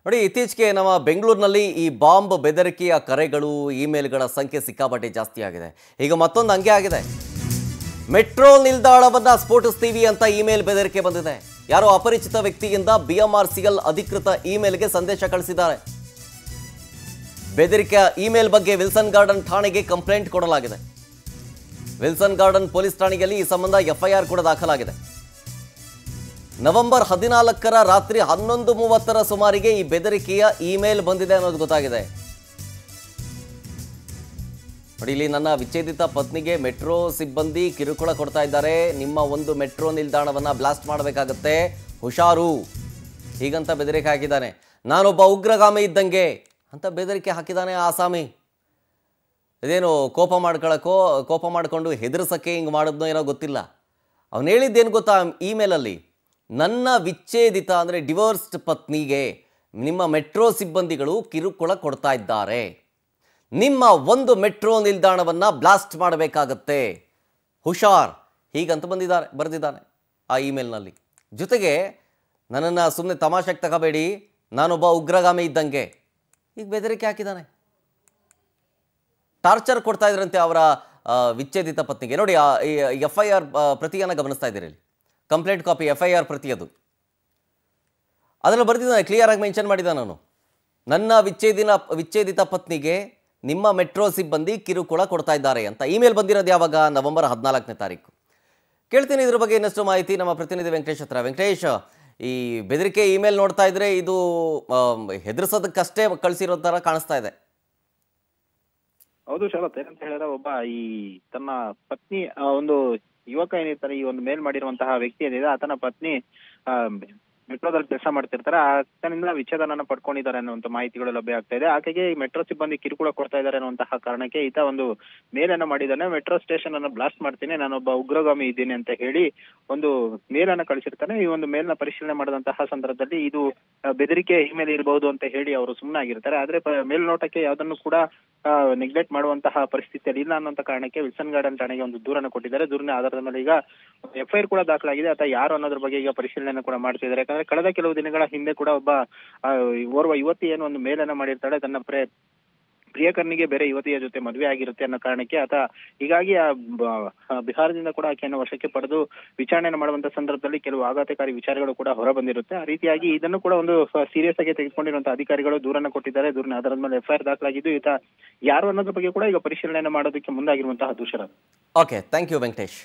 ನೋಡಿ, ಇತ್ತೀಚೆಗೆ ನಮ್ಮ ಬೆಂಗಳೂರಿನಲ್ಲಿ ಈ ಬಾಂಬ್ ಬೆದರಿಕೆಯ ಕರೆಗಳು, ಇಮೇಲ್ಗಳ ಸಂಖ್ಯೆ ಸಿಕ್ಕಾಪಟ್ಟೆ ಜಾಸ್ತಿ ಆಗಿದೆ. ಈಗ ಮತ್ತೊಂದು ಹಂಗೆ ಆಗಿದೆ. ಮೆಟ್ರೋ ನಿಲ್ದಾಣವನ್ನ ಸ್ಫೋಟಿಸ್ತೀವಿ ಅಂತ ಇಮೇಲ್ ಬೆದರಿಕೆ ಬಂದಿದೆ. ಯಾರೋ ಅಪರಿಚಿತ ವ್ಯಕ್ತಿಯಿಂದ BMRCL ಅಧಿಕೃತ ಇಮೇಲ್ಗೆ ಸಂದೇಶ ಕಳಿಸಿದ್ದಾರೆ. ಬೆದರಿಕೆಯ ಇಮೇಲ್ ಬಗ್ಗೆ ವಿಲ್ಸನ್ ಗಾರ್ಡನ್ ಠಾಣೆಗೆ ಕಂಪ್ಲೇಂಟ್ ಕೊಡಲಾಗಿದೆ. ವಿಲ್ಸನ್ ಗಾರ್ಡನ್ ಪೊಲೀಸ್ ಠಾಣೆಯಲ್ಲಿ ಈ ಸಂಬಂಧ FIR ಕೂಡ ದಾಖಲಾಗಿದೆ. ನವೆಂಬರ್ 14ರ ರಾತ್ರಿ 11:30ರ ಸುಮಾರಿಗೆ ಈ ಬೆದರಿಕೆಯ ಇಮೇಲ್ ಬಂದಿದೆ ಅನ್ನೋದು ಗೊತ್ತಾಗಿದೆ. ನೋಡಿ, ಇಲ್ಲಿ ನನ್ನ ವಿಚ್ಛೇದಿತ ಪತ್ನಿಗೆ ಮೆಟ್ರೋ ಸಿಬ್ಬಂದಿ ಕಿರುಕುಳ ಕೊಡ್ತಾ ಇದ್ದಾರೆ. ನಿಮ್ಮ ಒಂದು ಮೆಟ್ರೋ ನಿಲ್ದಾಣವನ್ನ ಬ್ಲಾಸ್ಟ್ ಮಾಡಬೇಕಾಗತ್ತೆ, ಹುಷಾರು, ಹೀಗಂತ ಬೆದರಿಕೆ ಹಾಕಿದ್ದಾನೆ. ನಾನೊಬ್ಬ ಉಗ್ರಗಾಮಿ ಇದ್ದಂಗೆ ಅಂತ ಬೆದರಿಕೆ ಹಾಕಿದ್ದಾನೆ ಆಸಾಮಿ. ಇದೇನು ಕೋಪ ಮಾಡ್ಕೊಂಡು ಹೆದರ್ಸಕ್ಕೆ ಹಿಂಗೆ ಮಾಡಿದ್ನೋ ಏನೋ ಗೊತ್ತಿಲ್ಲ. ಅವನು ಹೇಳಿದ್ದೇನು ಗೊತ್ತಾ ಇಮೇಲಲ್ಲಿ? ನನ್ನ ವಿಚ್ಛೇದಿತ ಅಂದರೆ ಡಿವೋರ್ಸ್ಡ್ ಪತ್ನಿಗೆ ನಿಮ್ಮ ಮೆಟ್ರೋ ಸಿಬ್ಬಂದಿಗಳು ಕಿರುಕುಳ ಕೊಡ್ತಾ ಇದ್ದಾರೆ, ನಿಮ್ಮ ಒಂದು ಮೆಟ್ರೋ ನಿಲ್ದಾಣವನ್ನು ಬ್ಲಾಸ್ಟ್ ಮಾಡಬೇಕಾಗತ್ತೆ, ಹುಷಾರ್, ಹೀಗಂತ ಬರೆದಿದ್ದಾನೆ ಆ ಇಮೇಲ್ನಲ್ಲಿ. ಜೊತೆಗೆ ನನ್ನನ್ನು ಸುಮ್ಮನೆ ತಮಾಷೆಗೆ ತಗೋಬೇಡಿ, ನಾನೊಬ್ಬ ಉಗ್ರಗಾಮಿ ಇದ್ದಂಗೆ, ಈಗ ಬೆದರಿಕೆ ಹಾಕಿದ್ದಾನೆ. ಟಾರ್ಚರ್ ಕೊಡ್ತಾ ಇದ್ರಂತೆ ಅವರ ವಿಚ್ಛೇದಿತ ಪತ್ನಿಗೆ. ನೋಡಿ, FIR ಪ್ರತಿಯನ್ನು ಗಮನಿಸ್ತಾ ಇದ್ದೀರಿ, ಇಲ್ಲಿ ಕಂಪ್ಲೇಂಟ್ ಕಾಪಿ FIR ಪ್ರತಿ ಅದು. ಅದನ್ನು ಬರೆದಿದ್ದಾನೆ, ಕ್ಲಿಯರ್ ಆಗಿ ಮೆನ್ಷನ್ ಮಾಡಿದ್ದಾನೆ ನಾನು. ನನ್ನ ವಿಚ್ಛೇದಿತ ಪತ್ನಿಗೆ ನಿಮ್ಮ ಮೆಟ್ರೋ ಸಿಬ್ಬಂದಿ ಕಿರುಕುಳ ಕೊಡ್ತಾ ಇದ್ದಾರೆ ಅಂತ. ಇಮೇಲ್ ಬಂದಿರೋದು ಯಾವಾಗ? ನವೆಂಬರ್ 14ನೇ ತಾರೀಕು. ಕೇಳ್ತೀನಿ ಇದ್ರ ಬಗ್ಗೆ ಇನ್ನಷ್ಟು ಮಾಹಿತಿ ನಮ್ಮ ಪ್ರತಿನಿಧಿ ವೆಂಕಟೇಶ್ ಹತ್ರ. ವೆಂಕಟೇಶ್, ಈ ಬೆದರಿಕೆ ಇಮೇಲ್ ನೋಡ್ತಾ ಇದ್ರೆ ಇದು ಹೆದರ್ಸೋದಕ್ಕಷ್ಟೇ ಕಳಿಸಿರೋ ಥರ ಕಾಣಿಸ್ತಾ ಇದೆ. ಹೌದು ಶರತ್, ಏನಂತ ಹೇಳಿದ್ರೆ ಒಬ್ಬ ಈ ತನ್ನ ಪತ್ನಿ ಒಂದು ಯುವಕ ಏನಿರ್ತಾರೆ, ಈ ಒಂದು ಮೇಲ್ ಮಾಡಿರುವಂತಹ ವ್ಯಕ್ತಿ ಏನಿದೆ ಆತನ ಪತ್ನಿ ಮೆಟ್ರೋದಲ್ಲಿ ಕೆಲಸ ಮಾಡ್ತಿರ್ತಾರೆ. ಆತನಿಂದ ವಿಚ್ಛೇದನ ಪಡ್ಕೊಂಡಿದ್ದಾರೆ ಅನ್ನುವಂತ ಮಾಹಿತಿಗಳು ಲಭ್ಯ ಆಗ್ತಾ ಇದೆ. ಆಕೆಗೆ ಈ ಮೆಟ್ರೋ ಸಿಬ್ಬಂದಿ ಕಿರುಕುಳ ಕೊಡ್ತಾ ಇದ್ದಾರೆ ಅನ್ನುವಂತಹ ಕಾರಣಕ್ಕೆ ಈತ ಒಂದು ಮೇಲನ್ನ ಮಾಡಿದ್ದಾನೆ. ಮೆಟ್ರೋ ಸ್ಟೇಷನ್ ಅನ್ನ ಬ್ಲಾಸ್ಟ್ ಮಾಡ್ತೀನಿ, ನಾನೊಬ್ಬ ಉಗ್ರಗಾಮಿ ಇದ್ದೀನಿ ಅಂತ ಹೇಳಿ ಒಂದು ಮೇಲನ್ನ ಕಳಿಸಿರ್ತಾನೆ. ಈ ಒಂದು ಮೇಲ್ನ ಪರಿಶೀಲನೆ ಮಾಡಿದಂತಹ ಸಂದರ್ಭದಲ್ಲಿ ಇದು ಬೆದರಿಕೆ ಇಮೇಲ್ ಇರಬಹುದು ಅಂತ ಹೇಳಿ ಅವರು ಸುಮ್ಮನಾಗಿರ್ತಾರೆ. ಆದ್ರೆ ಮೇಲ್ನೋಟಕ್ಕೆ ಯಾವ್ದನ್ನು ಕೂಡ ನೆಗ್ಲೆಕ್ಟ್ ಮಾಡುವಂತಹ ಪರಿಸ್ಥಿತಿಯಲ್ಲಿ ಇಲ್ಲ ಅನ್ನುವಂತ ಕಾರಣಕ್ಕೆ ವಿಲ್ಸನ್ ಗಾರ್ಡನ್ ಠಾಣೆಗೆ ಒಂದು ದೂರನ್ನು ಕೊಟ್ಟಿದ್ದಾರೆ. ದೂರಿನ ಆಧಾರದ ಮೇಲೆ ಈಗ FIR ಕೂಡ ದಾಖಲಾಗಿದೆ. ಆತ ಯಾರು ಅನ್ನೋದ್ರ ಬಗ್ಗೆ ಈಗ ಪರಿಶೀಲನೆ ಕೂಡ ಮಾಡ್ತಿದ್ದಾರೆ. ಯಾಕಂದ್ರೆ ಕಳೆದ ಕೆಲವು ದಿನಗಳ ಹಿಂದೆ ಕೂಡ ಓರ್ವ ಯುವತಿ ಏನು ಒಂದು ಮೇಲನ್ನ ಮಾಡಿರ್ತಾಳೆ, ತನ್ನ ಪ್ರಿಯಕರ್ನಿಗೆ ಬೇರೆ ಯುವತಿಯ ಜೊತೆ ಮದುವೆ ಆಗಿರುತ್ತೆ ಅನ್ನೋ ಕಾರಣಕ್ಕೆ ಆತ ಹೀಗಾಗಿ ಬಿಹಾರದಿಂದ ಕೂಡ ಆಕೆಯನ್ನು ವಶಕ್ಕೆ ಪಡೆದು ವಿಚಾರಣೆ ಮಾಡುವಂತ ಸಂದರ್ಭದಲ್ಲಿ ಕೆಲವು ಆಘಾತಕಾರಿ ವಿಚಾರಗಳು ಕೂಡ ಹೊರ ಬಂದಿರುತ್ತೆ. ಆ ರೀತಿಯಾಗಿ ಇದನ್ನು ಕೂಡ ಒಂದು ಸೀರಿಯಸ್ ಆಗಿ ತೆಗೆದುಕೊಂಡಿರುವಂತಹ ಅಧಿಕಾರಿಗಳು ದೂರನ್ನ ಕೊಟ್ಟಿದ್ದಾರೆ. ದೂರಿನ ಆಧಾರದ ಮೇಲೆ FIR ದಾಖಲಾಗಿದ್ದು ಈತ ಯಾರು ಅನ್ನೋದ್ರ ಬಗ್ಗೆ ಕೂಡ ಈಗ ಪರಿಶೀಲನೆ ಮಾಡೋದಕ್ಕೆ ಮುಂದಾಗಿರುವಂತಹ ದೂಷರ. Okay, thank you Venkatesh.